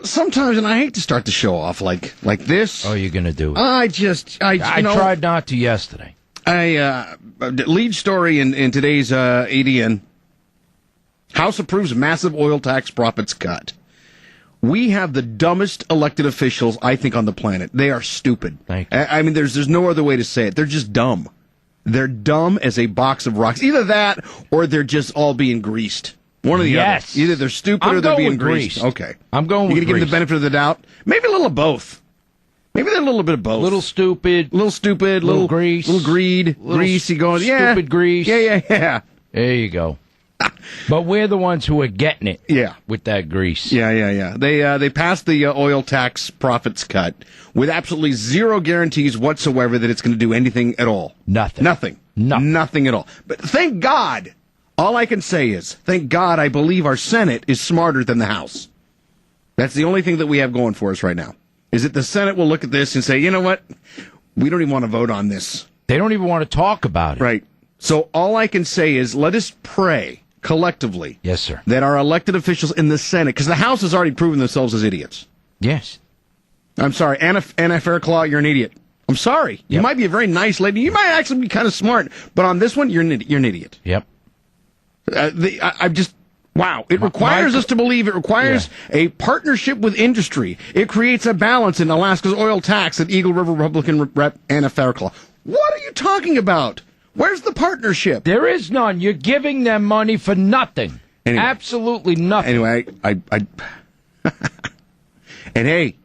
Sometimes, and I hate to start the show off like this. Oh, you're going to do it. I tried not to yesterday. Lead story in today's ADN. House approves massive oil tax profits cut. We have the dumbest elected officials, I think, on the planet. They are stupid. Thank you. I mean, there's no other way to say it. They're just dumb. They're dumb as a box of rocks. Either that, or they're just all being greased. One or the other. Either they're stupid or they're being greased. Okay. I'm going with You're going to give them the benefit of the doubt? Maybe a little of both. Maybe they're a little bit of both. Little stupid, little grease, little greed, greasy going. Yeah, stupid grease. Yeah. There you go. But we're the ones who are getting it. Yeah, with that grease. Yeah. They passed the oil tax profits cut with absolutely zero guarantees whatsoever that it's going to do anything at all. Nothing at all. But thank God. All I can say is, thank God, I believe our Senate is smarter than the House. That's the only thing that we have going for us right now. Is that the Senate will look at this and say, you know what? We don't even want to vote on this. They don't even want to talk about it. Right. So all I can say is, let us pray collectively. Yes, sir. That our elected officials in the Senate, because the House has already proven themselves as idiots. Yes. I'm sorry, Anna Fairclough, you're an idiot. I'm sorry. Yep. You might be a very nice lady. You might actually be kind of smart. But on this one, you're an idiot. Yep. Wow. It requires us to believe. It requires a partnership with industry. It creates a balance in Alaska's oil tax, that Eagle River Republican Rep Anna Fairclough. What are you talking about? Where's the partnership? There is none. You're giving them money for nothing. Anyway, absolutely nothing. Anyway, I and hey,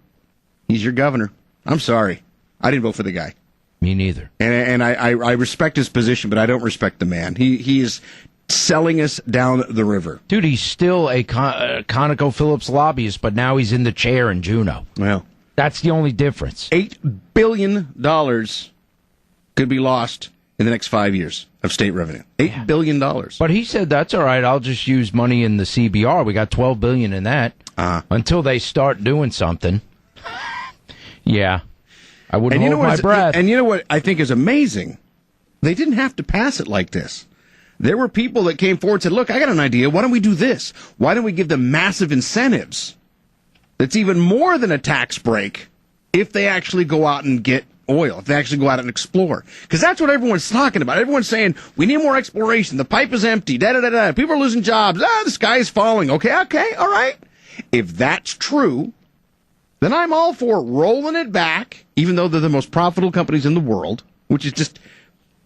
he's your governor. I'm sorry. I didn't vote for the guy. Me neither. And I respect his position, but I don't respect the man. He is selling us down the river. Dude, he's still a ConocoPhillips lobbyist, but now he's in the chair in Juneau. Well, that's the only difference. $8 billion could be lost in the next 5 years of state revenue. $8 billion. But he said, that's all right, I'll just use money in the CBR. We got $12 billion in that. Until they start doing something. Yeah. I wouldn't hold my breath. And you know what I think is amazing? They didn't have to pass it like this. There were people that came forward and said, look, I got an idea. Why don't we do this? Why don't we give them massive incentives that's even more than a tax break if they actually go out and get oil, if they actually go out and explore? Because that's what everyone's talking about. Everyone's saying, we need more exploration. The pipe is empty. Da-da-da-da. People are losing jobs. The sky is falling. Okay, all right. If that's true, then I'm all for rolling it back, even though they're the most profitable companies in the world, which is just...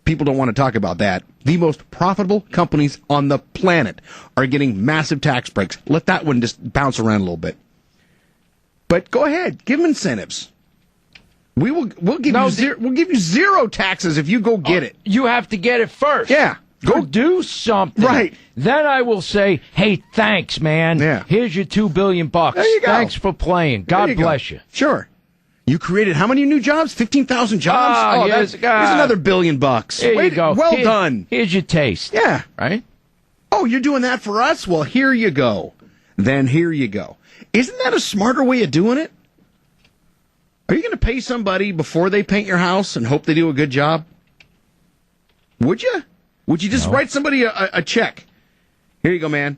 People don't want to talk about that. The most profitable companies on the planet are getting massive tax breaks. Let that one just bounce around a little bit. But go ahead, give them incentives. We'll give you zero taxes if you go get it. You have to get it first. Yeah. Go do something. Right. Then I will say, hey, thanks, man. Yeah. Here's your $2 billion. There you go. Thanks for playing. God bless you. Sure. You created how many new jobs? 15,000 jobs? Yes, here's another $1 billion. There you go. Well done. Here's your taste. Yeah. Right? Oh, you're doing that for us? Well, here you go. Then here you go. Isn't that a smarter way of doing it? Are you going to pay somebody before they paint your house and hope they do a good job? Would you? Would you just write somebody a check? Here you go, man.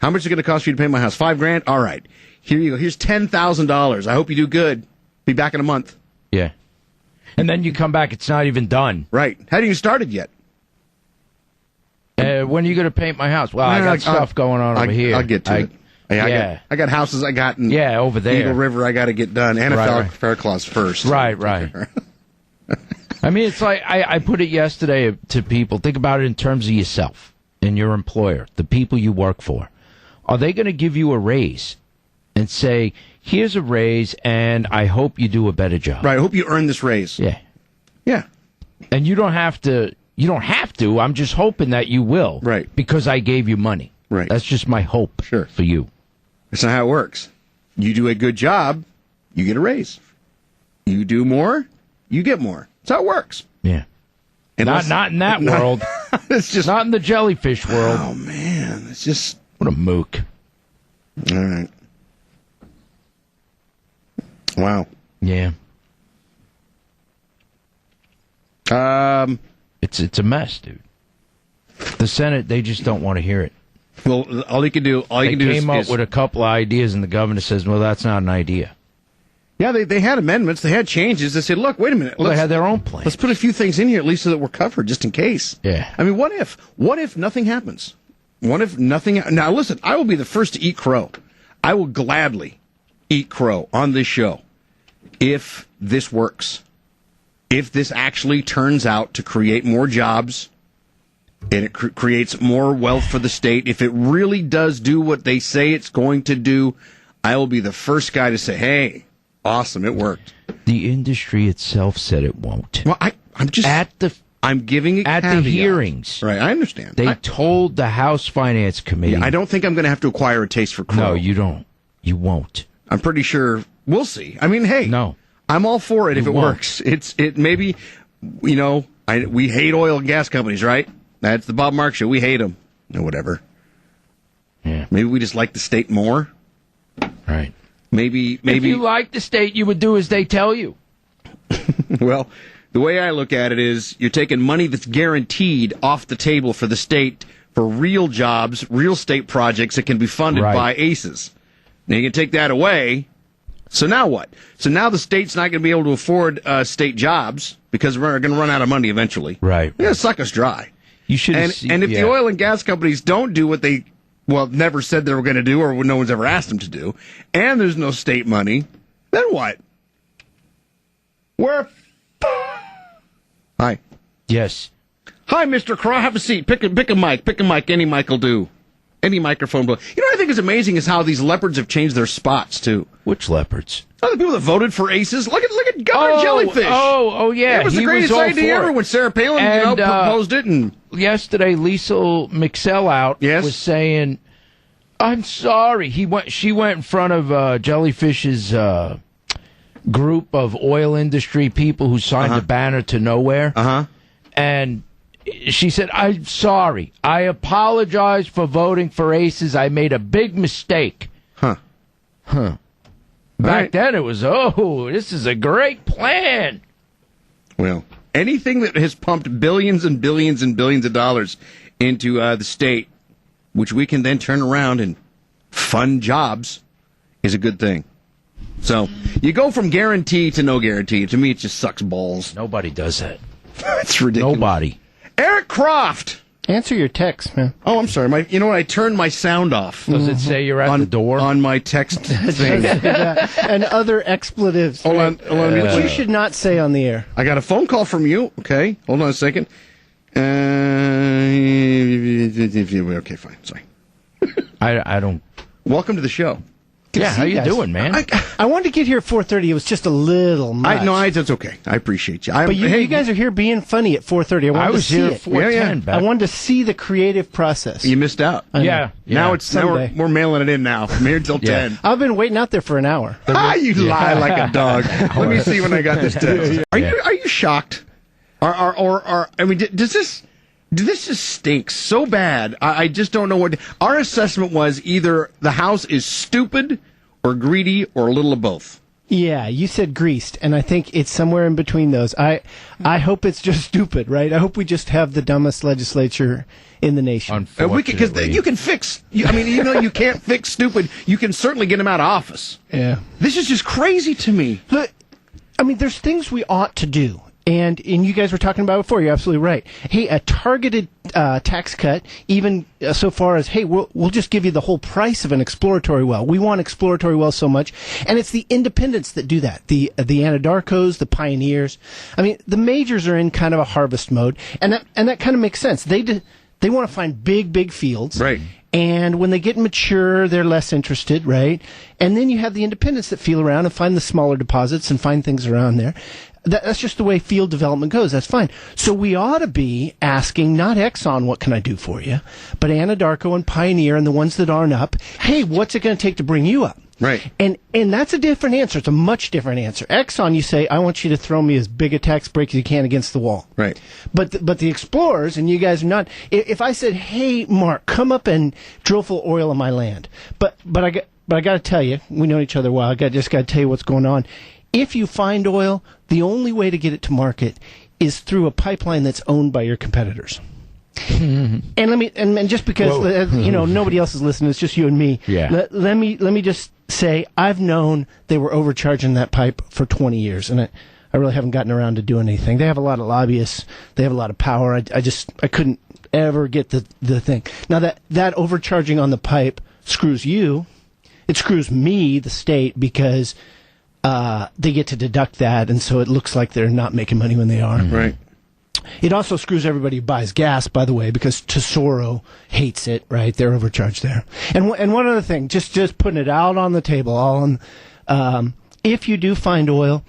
How much is it going to cost you to paint my house? $5,000? All right. Here you go. Here's $10,000. I hope you do good. Be back in a month. Yeah. And then you come back, it's not even done. Right. Hadn't even started yet. When are you going to paint my house? Well, I got stuff going on over here. I'll get to it. I got houses I got in over there. Eagle River I got to get done. Anna Fairclaw's first. Right. I mean, it's like I put it yesterday to people. Think about it in terms of yourself and your employer, the people you work for. Are they going to give you a raise and say, here's a raise, and I hope you do a better job? Right. I hope you earn this raise. Yeah. Yeah. And you don't have to. I'm just hoping that you will. Right. Because I gave you money. Right. That's just my hope for you. That's not how it works. You do a good job, you get a raise. You do more, you get more. That's how it works. Yeah. Not in that world. It's just not in the jellyfish world. Oh, man. It's just... What a mook. All right. Wow. Yeah. It's a mess, dude. The Senate, they just don't want to hear it. Well, all you can do They is came up with a couple of ideas, and the governor says, well, that's not an idea. Yeah, they had amendments. They had changes. They said, look, wait a minute. Well, they had their own plan. Let's put a few things in here at least so that we're covered, just in case. Yeah. I mean, what if nothing happens? What if nothing... Now, listen, I will be the first to eat crow. I will gladly eat crow on this show if this works. If this actually turns out to create more jobs and it creates more wealth for the state, if it really does do what they say it's going to do, I will be the first guy to say, hey, awesome, it worked. The industry itself said it won't. Well, I'm giving it at caveat. the hearings. Right, I understand. They told the House Finance Committee. Yeah, I don't think I'm going to have to acquire a taste for crow. No, you don't. You won't. I'm pretty sure we'll see. I mean, hey, no, I'm all for it if it won't. works. It maybe, we hate oil and gas companies, right? That's the Bob Mark Show. We hate them. Or whatever. Yeah. Maybe we just like the state more. Right. Maybe. If you like the state, you would do as they tell you. Well, the way I look at it is you're taking money that's guaranteed off the table for the state for real jobs, real state projects that can be funded by ACES. Now you can take that away. So now what? So now the state's not going to be able to afford state jobs because we're going to run out of money eventually. Right. They're going to suck us dry. You should. And if the oil and gas companies don't do what they never said they were going to do, or no one's ever asked them to do, and there's no state money, then what? Hi. Yes. Hi, Mr. Crow. Have a seat. Pick a mic. Pick a mic. Any mic will do. Any microphone will. You know what I think is amazing is how these leopards have changed their spots, too. Which leopards? Oh, the people that voted for ACES. Look at Governor Jellyfish. Oh, yeah. It was the greatest idea ever when Sarah Palin proposed it. And yesterday, Lisa McSell was saying, I'm sorry. She went in front of Jellyfish's group of oil industry people who signed the banner to nowhere. And she said, I'm sorry. I apologize for voting for ACES. I made a big mistake. Back then it was, this is a great plan. Well, anything that has pumped billions and billions and billions of dollars into the state, which we can then turn around and fund jobs, is a good thing. So you go from guarantee to no guarantee. To me, it just sucks balls. Nobody does that. It's ridiculous. Nobody. Eric Croft. Answer your text, man. Oh, I'm sorry. You know what? I turned my sound off. Does it say you're at the door? On my text thing. And other expletives. Hold on. Which you should not say on the air. I got a phone call from you. Okay. Hold on a second. Okay, fine. Sorry. I don't. Welcome to the show. Yeah, how you doing, man? I wanted to get here at 4:30. It was just a little much. That's okay. I appreciate you. But you guys are here being funny at 4:30. I was here at 4:10. I wanted to see the creative process. You missed out. Yeah. Now we're mailing it in now from here till 10. I've been waiting out there for an hour. You lie like a dog. Let me see when I got this text. Are you shocked? I mean, does this just stink so bad? I just don't know what. Our assessment was either the House is stupid or greedy or a little of both. Yeah, you said greased, and I think it's somewhere in between those. I hope it's just stupid, right? I hope we just have the dumbest legislature in the nation. Because you can fix. I mean, even though you can't fix stupid, you can certainly get them out of office. Yeah, this is just crazy to me. Look, I mean, there's things we ought to do. And you guys were talking about it before. You're absolutely right. Hey, a targeted tax cut, even so far as, hey, we'll just give you the whole price of an exploratory well. We want exploratory wells so much, and it's the independents that do that. The Anadarkos, the Pioneers. I mean, the majors are in kind of a harvest mode, and that kind of makes sense. They want to find big fields, right? And when they get mature, they're less interested, right? And then you have the independents that feel around and find the smaller deposits and find things around there. That's just the way field development goes. That's fine. So we ought to be asking not Exxon, what can I do for you, but Anadarko and Pioneer and the ones that aren't up, hey, what's it going to take to bring you up? Right. And that's a different answer. It's a much different answer. Exxon, you say, I want you to throw me as big a tax break as you can against the wall. Right. But the explorers, and you guys are not, if I said, hey, Mark, come up and drill for oil on my land, but I got to tell you, we know each other well, I just got to tell you what's going on. If you find oil, the only way to get it to market is through a pipeline that's owned by your competitors. And let me, and just because nobody else is listening, it's just you and me. Yeah. Let me just say, I've known they were overcharging that pipe for 20 years, and I really haven't gotten around to doing anything. They have a lot of lobbyists. They have a lot of power. I couldn't ever get the thing. Now that overcharging on the pipe screws you. It screws me, the state, because they get to deduct that, and so it looks like they're not making money when they are. Right. It also screws everybody who buys gas, by the way, because Tesoro hates it, right? They're overcharged there. And one other thing, just putting it out on the table, if you do find oil,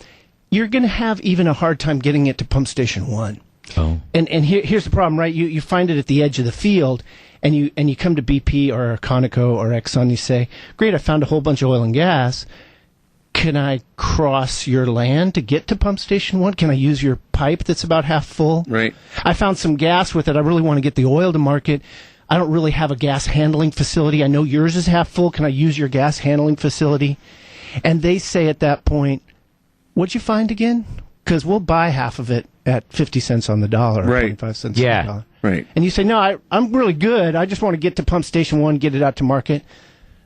you're going to have even a hard time getting it to Pump Station 1. Oh. And here's the problem, right? You find it at the edge of the field, and you come to BP or Conoco or Exxon, you say, great, I found a whole bunch of oil and gas. Can I cross your land to get to Pump Station 1? Can I use your pipe that's about half full? Right. I found some gas with it. I really want to get the oil to market. I don't really have a gas handling facility. I know yours is half full. Can I use your gas handling facility? And they say at that point, what'd you find again? Because we'll buy half of it at 50 cents on the dollar, or Right. 25 cents on the dollar. Right. And you say, no, I'm really good. I just want to get to Pump Station 1, get it out to market.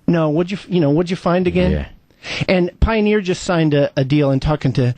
No, what'd you find again? Yeah. And Pioneer just signed a deal, and talking to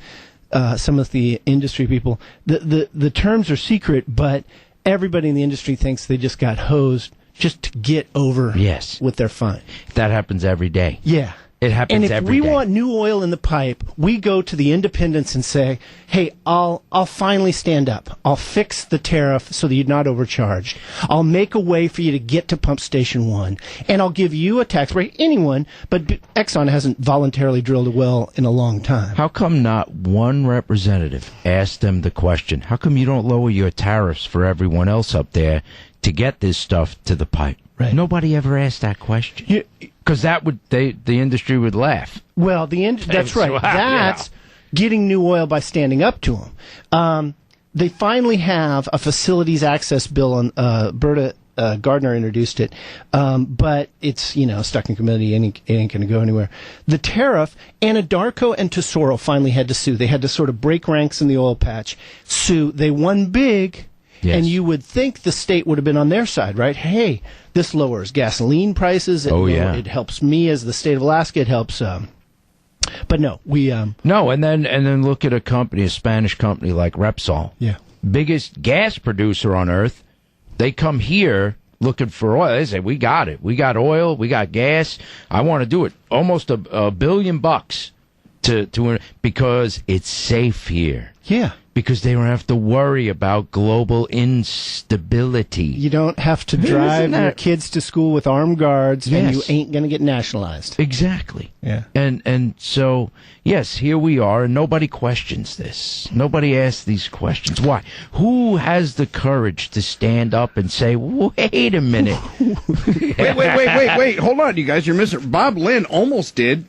some of the industry people, the terms are secret, but everybody in the industry thinks they just got hosed just to get over with their fine. That happens every day. Yeah. It happens and if every day. we want new oil in the pipe, we go to the independents and say, hey, I'll finally stand up. I'll fix the tariff so that you're not overcharged. I'll make a way for you to get to Pump Station 1. And I'll give you a tax break. Anyone, but Exxon hasn't voluntarily drilled a well in a long time. How come not one representative asked them the question, how come you don't lower your tariffs for everyone else up there to get this stuff to the pipe? Right. Nobody ever asked that question. Because the industry would laugh. Well, that's right. Wow, That's getting new oil by standing up to them. They finally have a facilities access bill on Berta Gardner introduced it, but it's stuck in committee. It ain't going to go anywhere. The tariff, Anadarko and Tesoro finally had to sue. They had to sort of break ranks in the oil patch, sue. They won big. Yes. And you would think the state would have been on their side, right? Hey, this lowers gasoline prices. It helps me as the state of Alaska. It helps. But no, we no. And then look at a Spanish company like Repsol. Yeah, biggest gas producer on earth. They come here looking for oil. They say, we got it. We got oil. We got gas. I want to do it. Almost $1 billion to because it's safe here. Yeah. Because they don't have to worry about global instability. You don't have to drive your kids to school with armed guards, and you ain't going to get nationalized. Exactly. Yeah. And so, yes, here we are, and nobody questions this. Nobody asks these questions. Why? Who has the courage to stand up and say, wait a minute? Wait. Hold on, you guys. You're missing. Bob Lynn almost did.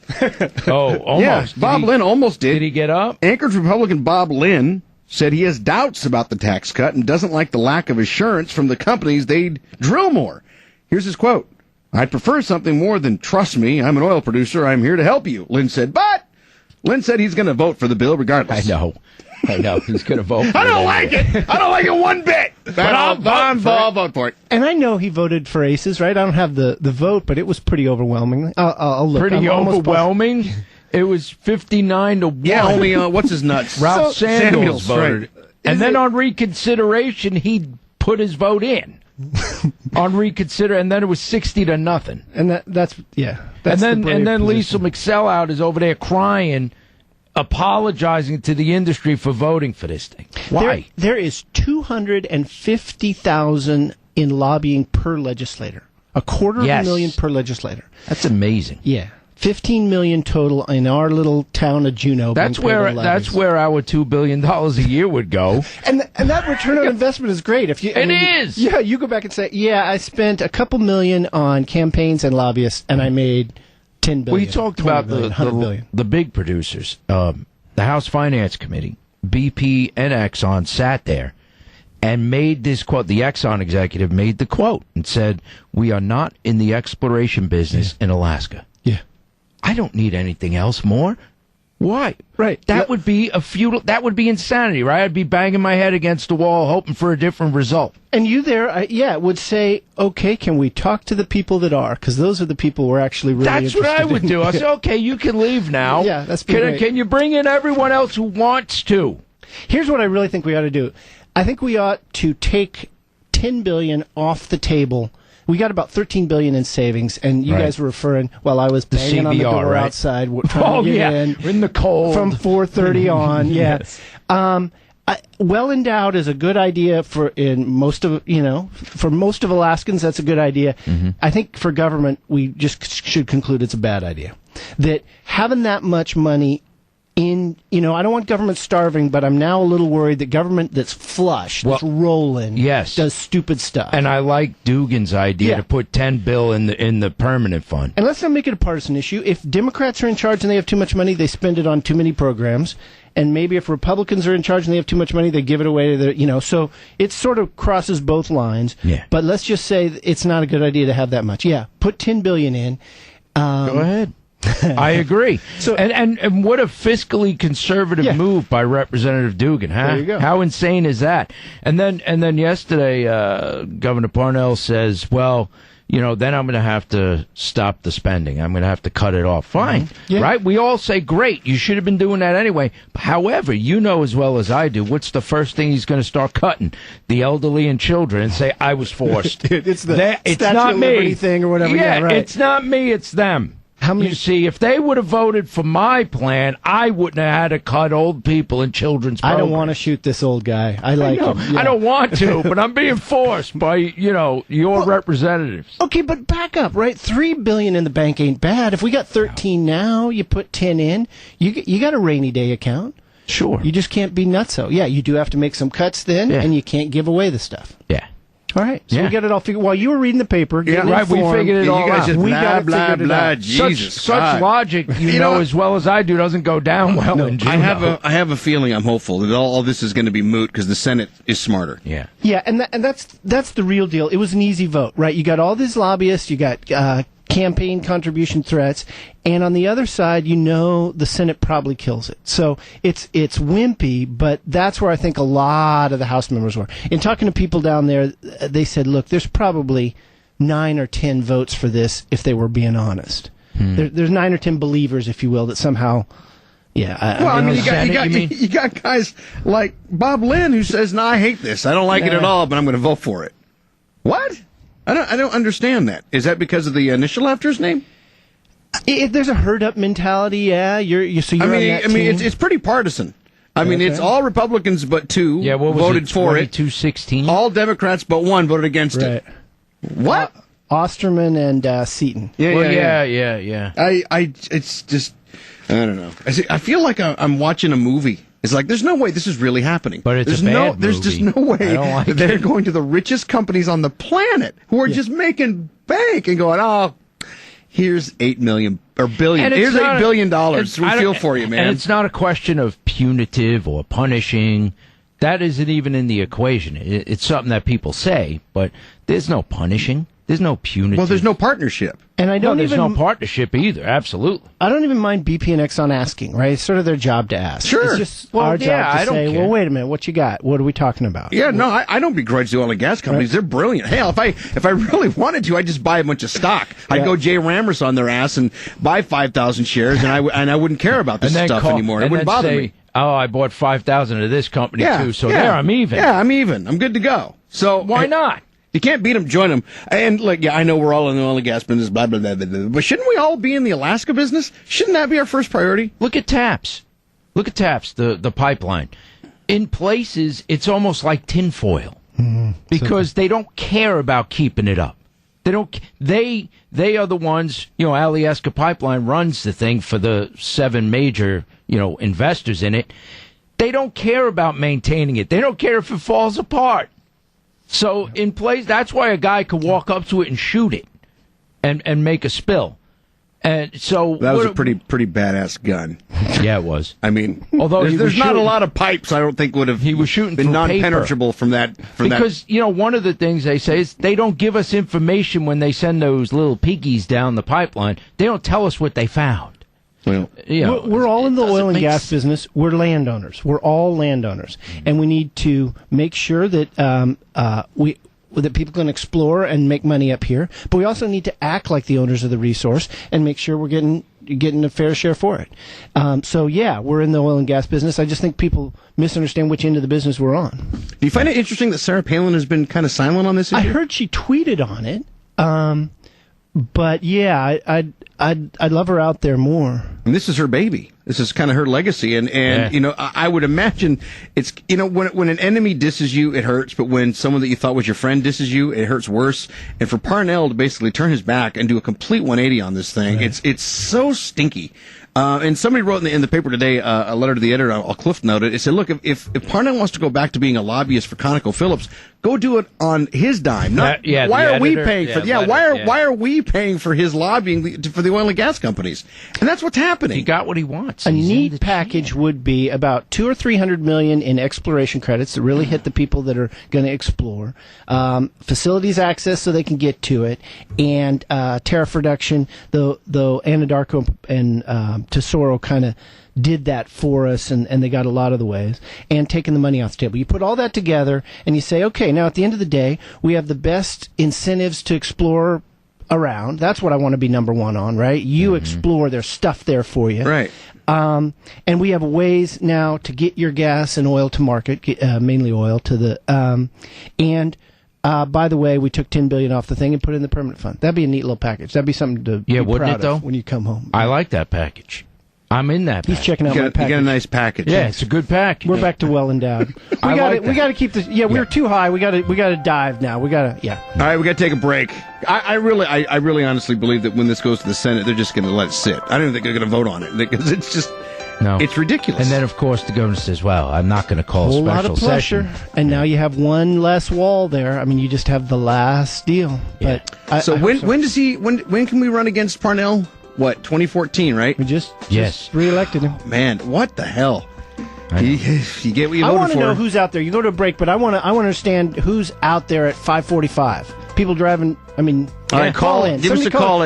Oh, almost. Yeah, Bob Lynn almost did. Did he get up? Anchorage Republican Bob Lynn said he has doubts about the tax cut and doesn't like the lack of assurance from the companies they'd drill more. Here's his quote. I'd prefer something more than, trust me, I'm an oil producer, I'm here to help you, Lynn said. But Lynn said he's going to vote for the bill regardless. I know. He's going to vote for it. I don't like it. I don't like it one bit. But I'll vote for it. And I know he voted for ACES, right? I don't have the vote, but it was pretty overwhelming. I'll look. Pretty overwhelming? It was 59-1. Yeah, only, what's his nuts? Ralph Samuels voted. Right. And then on reconsideration, he put his vote in. On reconsider, and then it was 60-0. And that's and then Lisa McSellout is over there crying, apologizing to the industry for voting for this thing. Why? There is 250,000 in lobbying per legislator. $250,000 per legislator. That's amazing. Yeah. 15 million total in our little town of Juneau. That's where our $2 billion a year would go. And that return on investment is great. If you, Yeah, you go back and say, I spent a couple million on campaigns and lobbyists, and I made $10 billion. Well, you talked about the big producers. The House Finance Committee, BP and Exxon sat there and made this quote. The Exxon executive made the quote and said, "We are not in the exploration business in Alaska." Yeah. I don't need anything else more. Why? Right. That would be that would be insanity, right? I'd be banging my head against the wall hoping for a different result. And you there, would say, okay, can we talk to the people that are? Because those are the people we're actually really That's what I would do. I say, okay, you can leave now. Yeah, that's great. Can you bring in everyone else who wants to? Here's what I really think we ought to do. I think we ought to take $10 billion off the table. We got about $13 billion in savings, and you guys were referring while I was banging on the door outside, trying to get in the cold from 4:30 on. Yeah, yes. Well endowed is a good idea for most of Alaskans. That's a good idea. Mm-hmm. I think for government, we just should conclude it's a bad idea. That having that much money. I don't want government starving, but I'm now a little worried that government that's flush, that's rolling, does stupid stuff. And I like Dugan's idea to put $10 billion in the permanent fund. And let's not make it a partisan issue. If Democrats are in charge and they have too much money, they spend it on too many programs. And maybe if Republicans are in charge and they have too much money, they give it away to so it sort of crosses both lines. Yeah. But let's just say it's not a good idea to have that much. Yeah, put $10 billion in. Go ahead. I agree. So, and what a fiscally conservative move by Representative Dugan, huh? There you go. How insane is that? And then yesterday, Governor Parnell says, well, then I'm going to have to stop the spending. I'm going to have to cut it off. Fine, right? We all say, great, you should have been doing that anyway. However, you know as well as I do, what's the first thing he's going to start cutting? The elderly and children, and say, I was forced. Dude, it's the it's Statue not of me. Liberty thing or whatever. Yeah, right. It's not me, it's them. How many? You see, if they would have voted for my plan, I wouldn't have had to cut old people and children's programs. I don't want to shoot this old guy. I like him. Yeah. I don't want to, but I'm being forced by, your representatives. Okay, but back up, right? $3 billion in the bank ain't bad. If we got 13 now, you put 10 in, you got a rainy day account. Sure. You just can't be nutso. Yeah, you do have to make some cuts then, and you can't give away the stuff. Yeah. All right, so we got it all figured. While you were reading the paper, we figured it all you guys out. Just we blah, blah, blah, Jesus, such logic, you know as well as I do, doesn't go down well in Juneau. I have a feeling, I'm hopeful that all this is going to be moot because the Senate is smarter. Yeah, and that's the real deal. It was an easy vote, right? You got all these lobbyists, you got campaign contribution threats, and on the other side, the Senate probably kills it. So it's wimpy, but that's where I think a lot of the House members were. In talking to people down there, they said, look, there's probably 9 or 10 votes for this if they were being honest. There's 9 or 10 believers, if you will, that somehow... Yeah, you got guys like Bob Lynn who says, "No, I hate this. I don't like it at all, but I'm going to vote for it." What? I don't understand that. Is that because of the initial after his name? There's a herd up mentality. Yeah, you're on that team. It's pretty partisan. It's all Republicans but 2 voted for it. 2216. All Democrats but 1 voted against it. What? Osterman and Seaton. Yeah. It's just, I don't know. I feel like I'm watching a movie. It's like, there's no way this is really happening. But it's movie. There's just no way that they're going to the richest companies on the planet who are just making bank and going, here's $8 million or billion. Here's $8 billion. We feel for you, man. And it's not a question of punitive or punishing. That isn't even in the equation. It's something that people say, but there's no punishing. There's no punitive. Well, there's no partnership. And there's no partnership either. Absolutely. I don't even mind BP and Exxon asking, right? It's sort of their job to ask. Sure. It's just our job to say, well, wait a minute, what you got? What are we talking about? Yeah, no, I don't begrudge the oil and gas companies. Right. They're brilliant. Hell, if I really wanted to, I'd just buy a bunch of stock. I'd go Jay Rammers on their ass and buy 5,000 shares, and I wouldn't care about this stuff anymore. It wouldn't bother me. Oh, I bought 5,000 of this company too, so there I'm even. Yeah, I'm even. I'm good to go. So why not? You can't beat them, join them. And, I know we're all in the oil and gas business, blah, blah, blah, blah, blah. But shouldn't we all be in the Alaska business? Shouldn't that be our first priority? Look at TAPS. The pipeline. In places, it's almost like tinfoil. Because they don't care about keeping it up. They are the ones, Alyeska Pipeline runs the thing for the 7 major, investors in it. They don't care about maintaining it. They don't care if it falls apart. So in place, that's why a guy could walk up to it and shoot it, and make a spill. And so that was a pretty badass gun. Yeah, it was. Although there's not a lot of pipes, I don't think would have. He was shooting been non-penetrable from that. Because one of the things they say is they don't give us information when they send those little piggies down the pipeline. They don't tell us what they found. Well, we're all in the oil and gas sense. business. We're landowners. We're all landowners, and we need to make sure that that people can explore and make money up here. But we also need to act like the owners of the resource and make sure we're getting a fair share for it. So we're in the oil and gas business. I just think people misunderstand which end of the business we're on. Do you find it interesting that Sarah Palin has been kind of silent on this issue? I heard she tweeted on it. But yeah, I'd love her out there more. And this is her baby. This is kind of her legacy. And you know, I would imagine it's, you know, when an enemy disses you, it hurts. But when someone that you thought was your friend disses you, it hurts worse. And for Parnell to basically turn his back and do a complete 180 on this thing, it's so stinky. And somebody wrote in the paper today a letter to the editor. I'll cliff note it. It said, look, if Parnell wants to go back to being a lobbyist for ConocoPhillips, go do it on his dime. Not, why are we paying for? Why are we paying for his lobbying for the oil and gas companies? And that's what's happening. He got what he wants. A neat package would be about $200 or $300 million in exploration credits that really hit the people that are going to explore, facilities access so they can get to it, and tariff reduction. Though Anadarko and Tesoro kind of did that for us, and they got a lot of the ways, and taking the money off the table. You put all that together, and you say, okay, now at the end of the day, we have the best incentives to explore around. That's what I want to be number one on, right? You explore, there's stuff there for you. Right. And we have ways now to get your gas and oil to market, mainly oil to the, by the way, we took $10 billion off the thing and put it in the permanent fund. That'd be a neat little package. That'd be something to be wouldn't proud it, though? of when you come home. I like that package. I'm in that package. He's checking out my You package. get a nice package. Yeah, it's a good package. We're back to well endowed. I like We got to keep this. Yeah, we were too high. We got to dive now. We got to. All right, we got to take a break. I really honestly believe that when this goes to the Senate, they're just going to let it sit. I don't even think they're going to vote on it because it's just. No. It's ridiculous. And then, of course, the governor says, well, I'm not going to call a whole special lot of pressure, session. and now you have one less wall there. I mean, you just have the last deal. Yeah. But when can we run against Parnell? What, 2014, right? we just Yes. reelected him. Man, what the hell? You get what you I voted want for. to know who's out there. You go to a break, but I want to understand who's out there at 5:45. People driving. I mean, All right, call in. Give us Somebody a call.